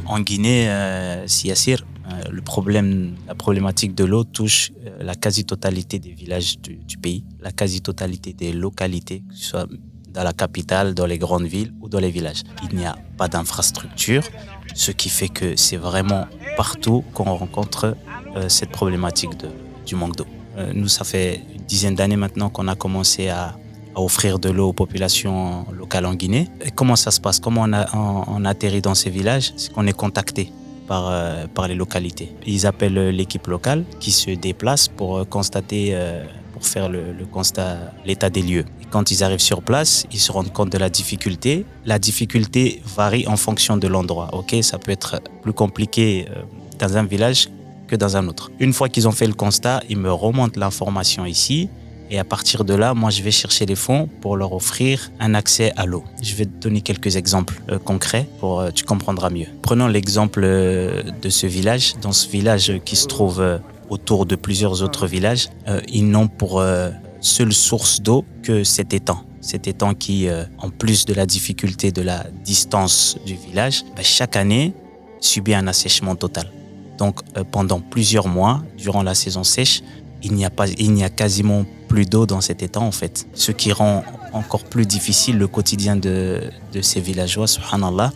En Guinée, Siassir, la problématique de l'eau touche la quasi-totalité des villages du pays, la quasi-totalité des localités, que ce soit dans la capitale, dans les grandes villes ou dans les villages. Il n'y a pas d'infrastructure, ce qui fait que c'est vraiment partout qu'on rencontre cette problématique du manque d'eau. Nous, ça fait une dizaine d'années maintenant qu'on a commencé à offrir de l'eau aux populations locales en Guinée. Et comment ça se passe? Comment on atterrit dans ces villages? C'est qu'on est contacté par les localités. Ils appellent l'équipe locale qui se déplace pour constater, pour faire le constat, l'état des lieux. Et quand ils arrivent sur place, ils se rendent compte de la difficulté. La difficulté varie en fonction de l'endroit. Okay, ça peut être plus compliqué dans un village que dans un autre. Une fois qu'ils ont fait le constat, ils me remontent l'information ici. Et à partir de là, moi, je vais chercher les fonds pour leur offrir un accès à l'eau. Je vais te donner quelques exemples concrets pour tu comprendras mieux. Prenons l'exemple de ce village. Dans ce village qui se trouve autour de plusieurs autres villages, ils n'ont pour seule source d'eau que cet étang. Cet étang qui, en plus de la difficulté de la distance du village, chaque année subit un assèchement total. Donc, pendant plusieurs mois, durant la saison sèche, il n'y a quasiment plus d'eau dans cet étang en fait. Ce qui rend encore plus difficile le quotidien de ces villageois, subhanallah.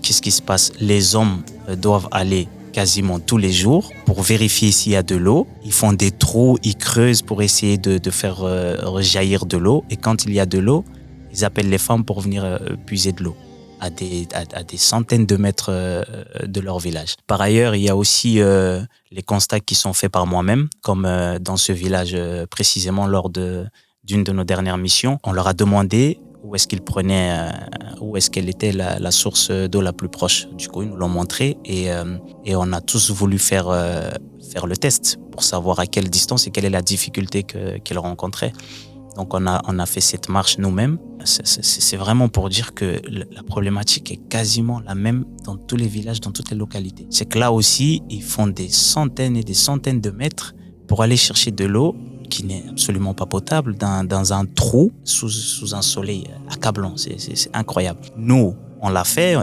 Qu'est-ce qui se passe? Les hommes doivent aller quasiment tous les jours pour vérifier s'il y a de l'eau. Ils font des trous, ils creusent pour essayer de faire rejaillir de l'eau. Et quand il y a de l'eau, ils appellent les femmes pour venir puiser de l'eau à des centaines de mètres de leur village. Par ailleurs, il y a aussi les constats qui sont faits par moi-même, comme dans ce village précisément lors d'une de nos dernières missions. On leur a demandé où est-ce qu'elle était la source d'eau la plus proche. Du coup, ils nous l'ont montré et on a tous voulu faire le test pour savoir à quelle distance et quelle est la difficulté qu'ils rencontraient. Donc on a fait cette marche nous-mêmes. C'est vraiment pour dire que la problématique est quasiment la même dans tous les villages, dans toutes les localités. C'est que là aussi, ils font des centaines et des centaines de mètres pour aller chercher de l'eau qui n'est absolument pas potable dans un trou sous un soleil accablant. C'est incroyable. Nous, on l'a fait.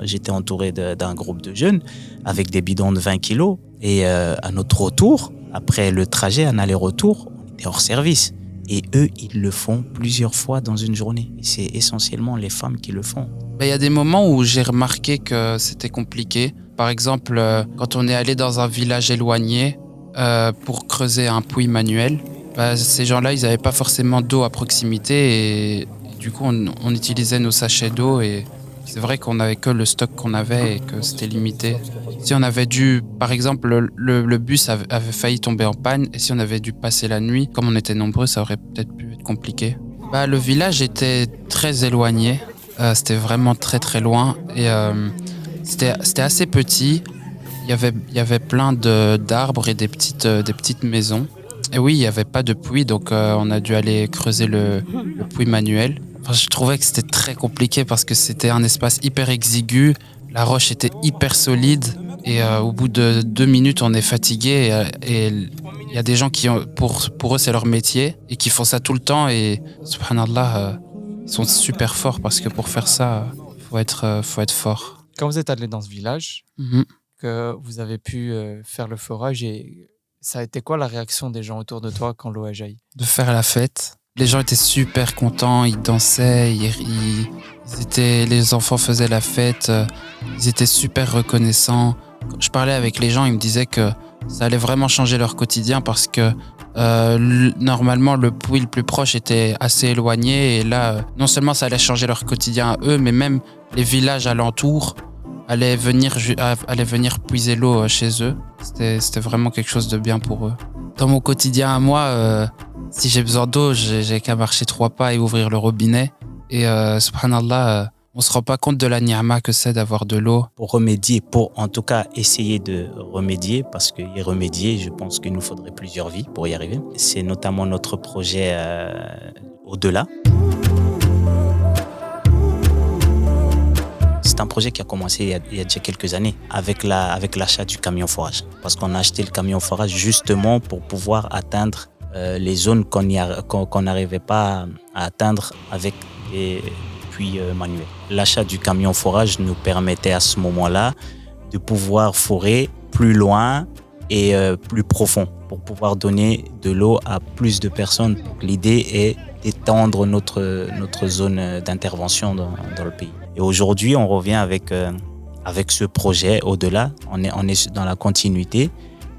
J'étais entouré d'un groupe de jeunes avec des bidons de 20 kilos. Et à notre retour, après le trajet, un aller-retour, on était hors service. Et eux, ils le font plusieurs fois dans une journée. Et c'est essentiellement les femmes qui le font. Il y a des moments où j'ai remarqué que c'était compliqué. Par exemple, quand on est allé dans un village éloigné pour creuser un puits manuel, ces gens-là, ils n'avaient pas forcément d'eau à proximité. Et du coup, on utilisait nos sachets d'eau. Et c'est vrai qu'on n'avait que le stock qu'on avait et que c'était limité. Si on avait dû, par exemple, le bus avait failli tomber en panne, et si on avait dû passer la nuit, comme on était nombreux, ça aurait peut-être pu être compliqué. Le village était très éloigné, c'était vraiment très très loin, et c'était assez petit. Il y avait plein d'arbres et des petites maisons. Et oui, il n'y avait pas de puits, donc on a dû aller creuser le puits manuel. Enfin, je trouvais que c'était très compliqué parce que c'était un espace hyper exigu, la roche était hyper solide. Et au bout de 2 minutes, on est fatigué et il y a des gens qui, pour eux, c'est leur métier et qui font ça tout le temps. Et subhanallah, ils sont super forts parce que pour faire ça, faut être fort. Quand vous êtes allé dans ce village, que vous avez pu faire le forage, et ça a été quoi la réaction des gens autour de toi quand l'eau a jailli? De faire la fête. Les gens étaient super contents, ils dansaient, les enfants faisaient la fête, ils étaient super reconnaissants. Quand je parlais avec les gens, ils me disaient que ça allait vraiment changer leur quotidien parce que normalement le puits le plus proche était assez éloigné, et là non seulement ça allait changer leur quotidien à eux, mais même les villages alentours allaient venir puiser l'eau chez eux. C'était vraiment quelque chose de bien pour eux. Dans mon quotidien à moi, si j'ai besoin d'eau, j'ai qu'à marcher 3 pas et ouvrir le robinet. Et subhanallah, on ne se rend pas compte de la ni'ma que c'est d'avoir de l'eau. Pour en tout cas essayer de remédier, parce qu'y remédier, je pense qu'il nous faudrait plusieurs vies pour y arriver. C'est notamment notre projet Au-delà. C'est un projet qui a commencé il y a déjà quelques années avec l'achat du camion forage. Parce qu'on a acheté le camion forage justement pour pouvoir atteindre les zones qu'on n'arrivait pas à atteindre avec les puits manuels. L'achat du camion forage nous permettait à ce moment-là de pouvoir forer plus loin et plus profond pour pouvoir donner de l'eau à plus de personnes. Donc, l'idée est d'étendre notre zone d'intervention dans le pays. Et aujourd'hui, on revient avec ce projet au-delà. On est dans la continuité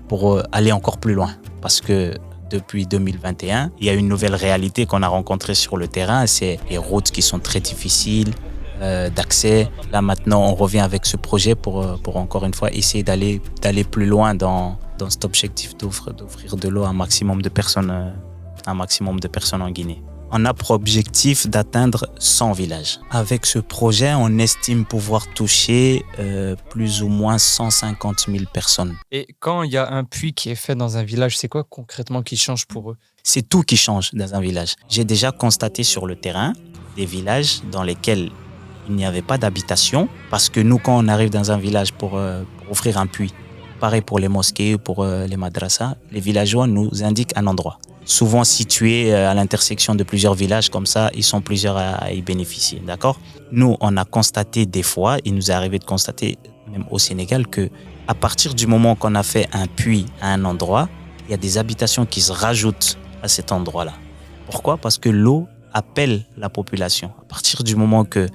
pour aller encore plus loin. Parce que depuis 2021, il y a une nouvelle réalité qu'on a rencontrée sur le terrain. C'est les routes qui sont très difficiles d'accès. Là, maintenant, on revient avec ce projet pour encore une fois, essayer d'aller plus loin dans cet objectif d'offrir de l'eau à un maximum de personnes en Guinée. On a pour objectif d'atteindre 100 villages. Avec ce projet, on estime pouvoir toucher plus ou moins 150 000 personnes. Et quand il y a un puits qui est fait dans un village, c'est quoi concrètement qui change pour eux? C'est tout qui change dans un village. J'ai déjà constaté sur le terrain des villages dans lesquels il n'y avait pas d'habitation. Parce que nous, quand on arrive dans un village pour offrir un puits, pareil pour les mosquées, pour les madrasas, les villageois nous indiquent un endroit. Souvent situés à l'intersection de plusieurs villages, comme ça, ils sont plusieurs à y bénéficier, d'accord? Nous, on a constaté des fois, il nous est arrivé de constater, même au Sénégal, que à partir du moment qu'on a fait un puits à un endroit, il y a des habitations qui se rajoutent à cet endroit-là. Pourquoi? Parce que l'eau appelle la population. À partir du moment que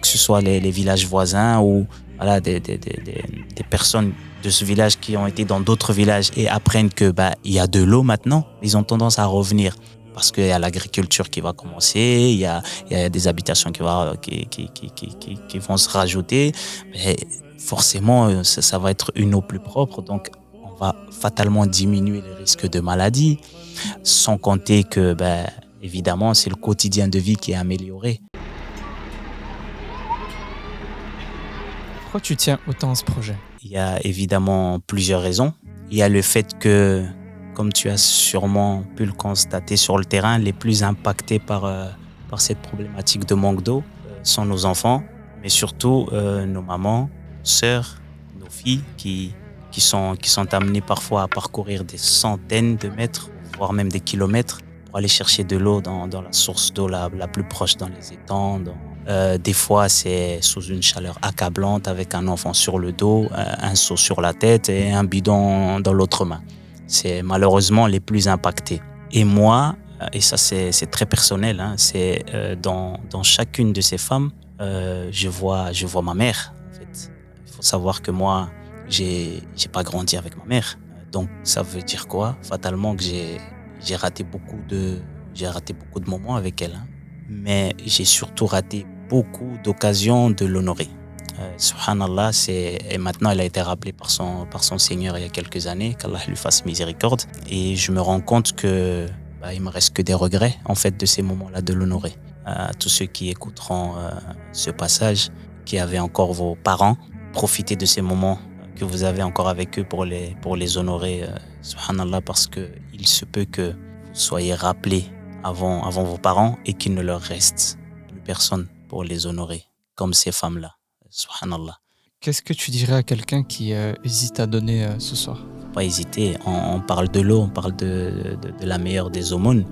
ce soit les villages voisins ou voilà, des personnes de ce village qui ont été dans d'autres villages et apprennent que il y a de l'eau maintenant, ils ont tendance à revenir parce qu'il y a l'agriculture qui va commencer, il y a des habitations qui vont se rajouter. Mais forcément, ça va être une eau plus propre, donc on va fatalement diminuer les risques de maladies, sans compter que évidemment, c'est le quotidien de vie qui est amélioré. Pourquoi tu tiens autant à ce projet? Il y a évidemment plusieurs raisons. Il y a le fait que, comme tu as sûrement pu le constater sur le terrain, les plus impactés par cette problématique de manque d'eau sont nos enfants, mais surtout nos mamans, sœurs, nos filles qui sont amenées parfois à parcourir des centaines de mètres, voire même des kilomètres pour aller chercher de l'eau dans la source d'eau la plus proche, dans les étangs. Des fois, c'est sous une chaleur accablante avec un enfant sur le dos, un seau sur la tête et un bidon dans l'autre main. C'est malheureusement les plus impactés. Et moi, et ça c'est très personnel, c'est dans chacune de ces femmes, je vois ma mère. En fait, il faut savoir que moi, j'ai pas grandi avec ma mère. Donc ça veut dire quoi? Fatalement que j'ai raté beaucoup de moments avec elle. Mais j'ai surtout raté beaucoup d'occasions de l'honorer. Subhanallah, et maintenant elle a été rappelée par son Seigneur il y a quelques années, qu'Allah lui fasse miséricorde. Et je me rends compte que il me reste que des regrets en fait de ces moments-là de l'honorer. À tous ceux qui écouteront ce passage, qui avaient encore vos parents, profitez de ces moments que vous avez encore avec eux pour les honorer, subhanallah, parce que il se peut que vous soyez rappelés avant vos parents et qu'il ne leur reste plus personne pour les honorer, comme ces femmes-là. Subhanallah. Qu'est-ce que tu dirais à quelqu'un qui hésite à donner ce soir? Faut pas hésiter. On parle de l'eau, on parle de la meilleure des aumônes.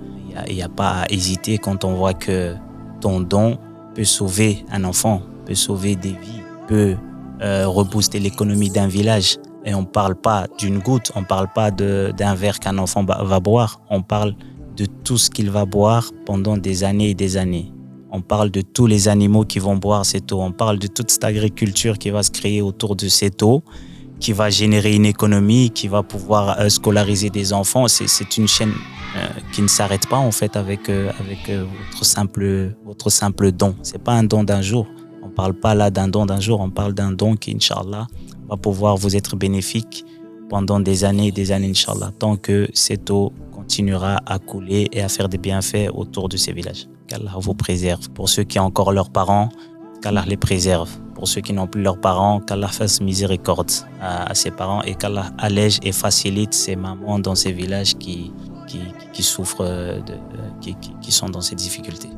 Il n'y a pas à hésiter quand on voit que ton don peut sauver un enfant, peut sauver des vies, peut rebooster l'économie d'un village. Et on ne parle pas d'une goutte, on ne parle pas d'un verre qu'un enfant va boire. On parle de tout ce qu'il va boire pendant des années et des années. On parle de tous les animaux qui vont boire cette eau. On parle de toute cette agriculture qui va se créer autour de cette eau, qui va générer une économie, qui va pouvoir scolariser des enfants. C'est une chaîne qui ne s'arrête pas en fait avec votre simple don. C'est pas un don d'un jour. On parle pas là d'un don d'un jour. On parle d'un don qui, Inch'Allah, va pouvoir vous être bénéfique pendant des années, Inch'Allah, tant que cette eau continuera à couler et à faire des bienfaits autour de ces villages. Qu'Allah vous préserve. Pour ceux qui ont encore leurs parents, qu'Allah les préserve. Pour ceux qui n'ont plus leurs parents, qu'Allah fasse miséricorde à ses parents et qu'Allah allège et facilite ces mamans dans ces villages qui souffrent, qui sont dans ces difficultés.